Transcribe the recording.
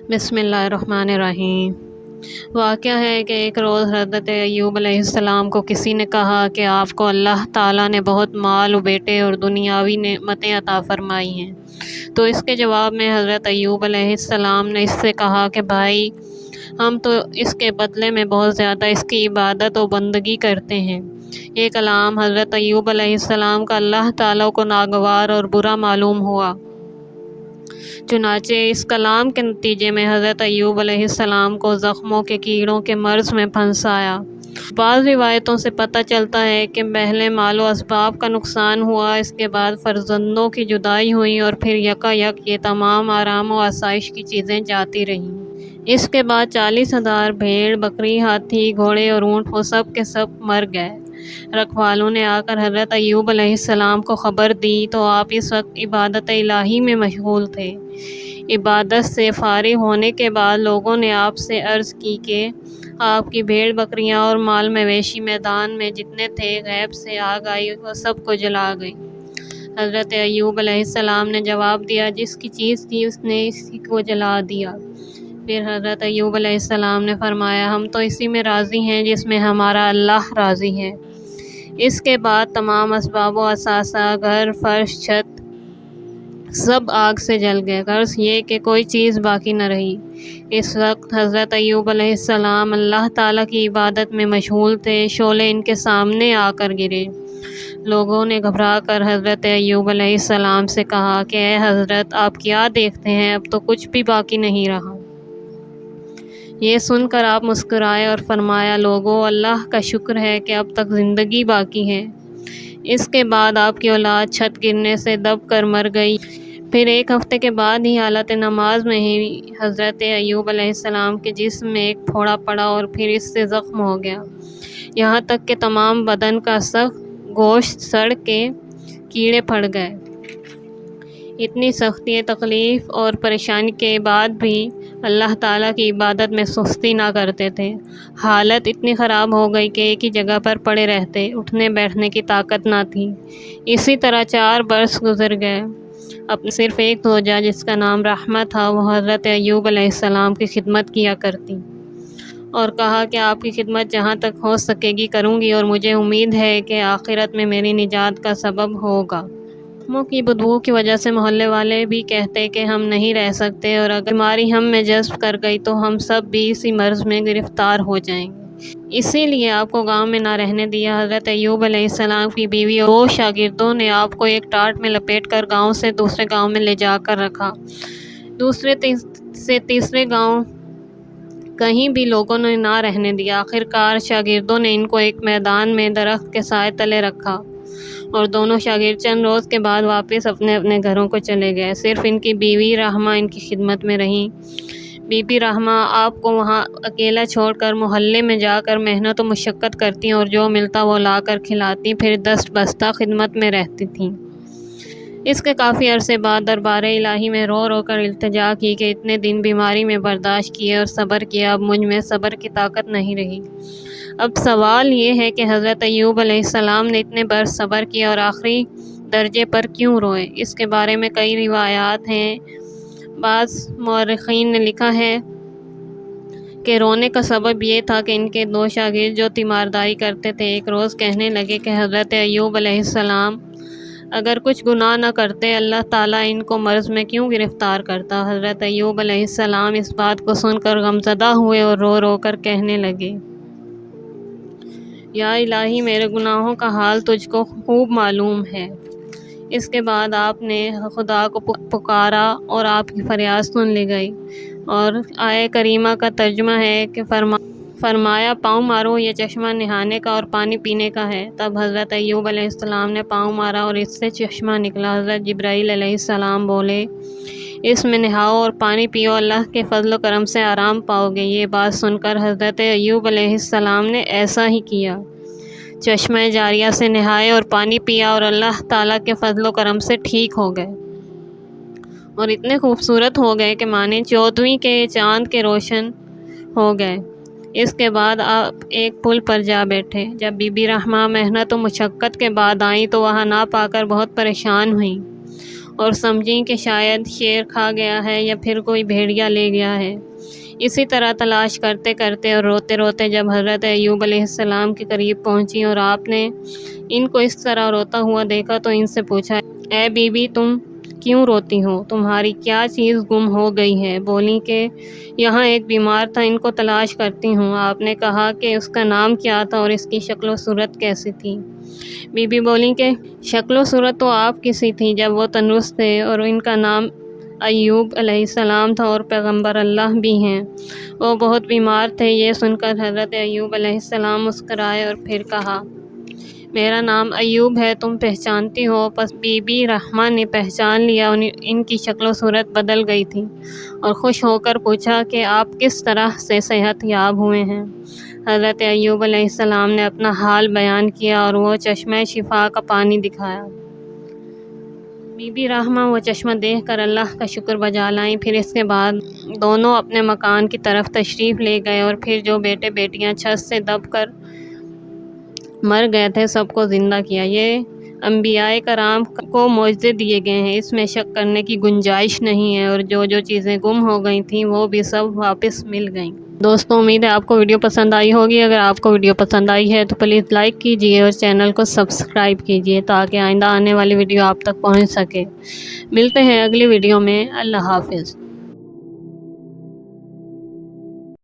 بسم اللہ الرحمن الرحیم۔ واقعہ ہے کہ ایک روز حضرت ایوب علیہ السلام کو کسی نے کہا کہ آپ کو اللہ تعالیٰ نے بہت مال و بیٹے اور دنیاوی نعمتیں عطا فرمائی ہیں۔ تو اس کے جواب میں حضرت ایوب علیہ السلام نے اس سے کہا کہ بھائی، ہم تو اس کے بدلے میں بہت زیادہ اس کی عبادت و بندگی کرتے ہیں۔ یہ کلام حضرت ایوب علیہ السلام کا اللہ تعالیٰ کو ناگوار اور برا معلوم ہوا۔ چنانچہ اس کلام کے نتیجے میں حضرت ایوب علیہ السلام کو زخموں کے کیڑوں کے مرض میں پھنسایا۔ بعض روایتوں سے پتہ چلتا ہے کہ پہلے مال و اسباب کا نقصان ہوا، اس کے بعد فرزندوں کی جدائی ہوئی اور پھر یکا یک یہ تمام آرام و آسائش کی چیزیں جاتی رہیں۔ اس کے بعد 40,000 بھیڑ، بکری، ہاتھی، گھوڑے اور اونٹ وہ سب کے سب مر گئے۔ رکھوالوں نے آ کر حضرت ایوب علیہ السلام کو خبر دی تو آپ اس وقت عبادت الہی میں مشغول تھے۔ عبادت سے فارغ ہونے کے بعد لوگوں نے آپ سے عرض کی کہ آپ کی بھیڑ بکریاں اور مال مویشی میدان میں جتنے تھے غیب سے آگ آئی اور سب کو جلا گئی۔ حضرت ایوب علیہ السلام نے جواب دیا، جس کی چیز تھی اس نے اسی کو جلا دیا۔ پھر حضرت ایوب علیہ السلام نے فرمایا، ہم تو اسی میں راضی ہیں جس میں ہمارا اللہ راضی ہے۔ اس کے بعد تمام اسباب و اثاثہ، گھر، فرش، چھت سب آگ سے جل گئے، غرض یہ کہ کوئی چیز باقی نہ رہی۔ اس وقت حضرت ایوب علیہ السلام اللہ تعالیٰ کی عبادت میں مشغول تھے، شعلے ان کے سامنے آ کر گرے۔ لوگوں نے گھبرا کر حضرت ایوب علیہ السلام سے کہا کہ اے حضرت، آپ کیا دیکھتے ہیں؟ اب تو کچھ بھی باقی نہیں رہا۔ یہ سن کر آپ مسکرائے اور فرمایا، لوگو، اللہ کا شکر ہے کہ اب تک زندگی باقی ہے۔ اس کے بعد آپ کی اولاد چھت گرنے سے دب کر مر گئی۔ پھر ایک ہفتے کے بعد ہی حالت نماز میں ہی حضرت ایوب علیہ السلام کے جسم میں ایک پھوڑا پڑا اور پھر اس سے زخم ہو گیا، یہاں تک کہ تمام بدن کا سخت گوشت سڑ کے کیڑے پڑ گئے۔ اتنی سختی، تکلیف اور پریشانی کے بعد بھی اللہ تعالیٰ کی عبادت میں سستی نہ کرتے تھے۔ حالت اتنی خراب ہو گئی کہ ایک ہی جگہ پر پڑے رہتے، اٹھنے بیٹھنے کی طاقت نہ تھی۔ اسی طرح 4 برس گزر گئے۔ اب صرف ایک زوجہ جس کا نام رحمہ تھا، وہ حضرت ایوب علیہ السلام کی خدمت کیا کرتی اور کہا کہ آپ کی خدمت جہاں تک ہو سکے گی کروں گی، اور مجھے امید ہے کہ آخرت میں میری نجات کا سبب ہوگا۔ زخموں کی بدبو کی وجہ سے محلے والے بھی کہتے کہ ہم نہیں رہ سکتے، اور اگر بیماری ہم میں جذب کر گئی تو ہم سب بھی اسی مرض میں گرفتار ہو جائیں گے۔ اسی لیے آپ کو گاؤں میں نہ رہنے دیا۔ حضرت ایوب علیہ السلام کی بیوی اور 2 شاگردوں نے آپ کو ایک ٹاٹ میں لپیٹ کر گاؤں سے دوسرے گاؤں میں لے جا کر رکھا۔ دوسرے سے تیسرے گاؤں کہیں بھی لوگوں نے نہ رہنے دیا۔ آخرکار شاگردوں نے ان کو ایک میدان میں درخت کے سائے تلے رکھا اور دونوں شاگرد چند روز کے بعد واپس اپنے اپنے گھروں کو چلے گئے۔ صرف ان کی بیوی رحمہ ان کی خدمت میں رہیں۔ بی بی رحمہ آپ کو وہاں اکیلا چھوڑ کر محلے میں جا کر محنت و مشقت کرتی اور جو ملتا وہ لا کر کھلاتی، پھر دست بستہ خدمت میں رہتی تھیں۔ اس کے کافی عرصے بعد دربار الہی میں رو رو کر التجا کی کہ اتنے دن بیماری میں برداشت کیے اور صبر کیا، اب مجھ میں صبر کی طاقت نہیں رہی۔ اب سوال یہ ہے کہ حضرت ایوب علیہ السلام نے اتنے برس صبر کیا اور آخری درجے پر کیوں روئے؟ اس کے بارے میں کئی روایات ہیں۔ بعض مورخین نے لکھا ہے کہ رونے کا سبب یہ تھا کہ ان کے 2 شاگرد جو تیمارداری کرتے تھے، ایک روز کہنے لگے کہ حضرت ایوب علیہ السلام اگر کچھ گناہ نہ کرتے، اللہ تعالیٰ ان کو مرض میں کیوں گرفتار کرتا؟ حضرت ایوب علیہ السلام اس بات کو سن کر غمزدہ ہوئے اور رو رو کر کہنے لگے، یا الہی، میرے گناہوں کا حال تجھ کو خوب معلوم ہے۔ اس کے بعد آپ نے خدا کو پکارا اور آپ کی فریاد سن لی گئی، اور آیہ کریمہ کا ترجمہ ہے کہ فرمایا، پاؤں مارو، یہ چشمہ نہانے کا اور پانی پینے کا ہے۔ تب حضرت ایوب علیہ السلام نے پاؤں مارا اور اس سے چشمہ نکلا۔ حضرت جبرائیل علیہ السلام بولے، اس میں نہاؤ اور پانی پیو، اللہ کے فضل و کرم سے آرام پاؤ گے۔ یہ بات سن کر حضرت ایوب علیہ السلام نے ایسا ہی کیا، چشمہ جاریہ سے نہائے اور پانی پیا اور اللہ تعالیٰ کے فضل و کرم سے ٹھیک ہو گئے اور اتنے خوبصورت ہو گئے کہ مانے 14ویں کے چاند کے روشن ہو گئے۔ اس کے بعد آپ ایک پل پر جا بیٹھے۔ جب بی بی رحمہ محنت و مشقت کے بعد آئیں تو وہاں نہ پا کر بہت پریشان ہوئیں اور سمجھیں کہ شاید شیر کھا گیا ہے یا پھر کوئی بھیڑیا لے گیا ہے۔ اسی طرح تلاش کرتے کرتے اور روتے روتے جب حضرت ایوب علیہ السلام کے قریب پہنچی اور آپ نے ان کو اس طرح روتا ہوا دیکھا تو ان سے پوچھا، اے بی بی، تم کیوں روتی ہو؟ تمہاری کیا چیز گم ہو گئی ہے؟ بولی کہ یہاں ایک بیمار تھا، ان کو تلاش کرتی ہوں۔ آپ نے کہا کہ اس کا نام کیا تھا اور اس کی شکل و صورت کیسی تھی؟ بی بی بولی کہ شکل و صورت تو آپ کی سی تھی جب وہ تندرست تھے، اور ان کا نام ایوب علیہ السلام تھا اور پیغمبر اللہ بھی ہیں۔ وہ بہت بیمار تھے۔ یہ سن کر حضرت ایوب علیہ السلام مسکرائے اور پھر کہا، میرا نام ایوب ہے، تم پہچانتی ہو؟ پس بی بی رحمہ نے پہچان لیا، ان کی شکل و صورت بدل گئی تھی، اور خوش ہو کر پوچھا کہ آپ کس طرح سے صحت یاب ہوئے ہیں؟ حضرت ایوب علیہ السلام نے اپنا حال بیان کیا اور وہ چشمہ شفا کا پانی دکھایا۔ بی بی رحمہ وہ چشمہ دیکھ کر اللہ کا شکر بجا لائیں۔ پھر اس کے بعد دونوں اپنے مکان کی طرف تشریف لے گئے اور پھر جو بیٹے بیٹیاں چھت سے دب کر مر گئے تھے سب کو زندہ کیا۔ یہ انبیاء کرام کو معجزے دیے گئے ہیں، اس میں شک کرنے کی گنجائش نہیں ہے، اور جو چیزیں گم ہو گئی تھیں وہ بھی سب واپس مل گئیں۔ دوستوں، امید ہے آپ کو ویڈیو پسند آئی ہوگی۔ اگر آپ کو ویڈیو پسند آئی ہے تو پلیز لائک کیجیے اور چینل کو سبسکرائب کیجیے تاکہ آئندہ آنے والی ویڈیو آپ تک پہنچ سکے۔ ملتے ہیں اگلی ویڈیو میں۔ اللہ حافظ۔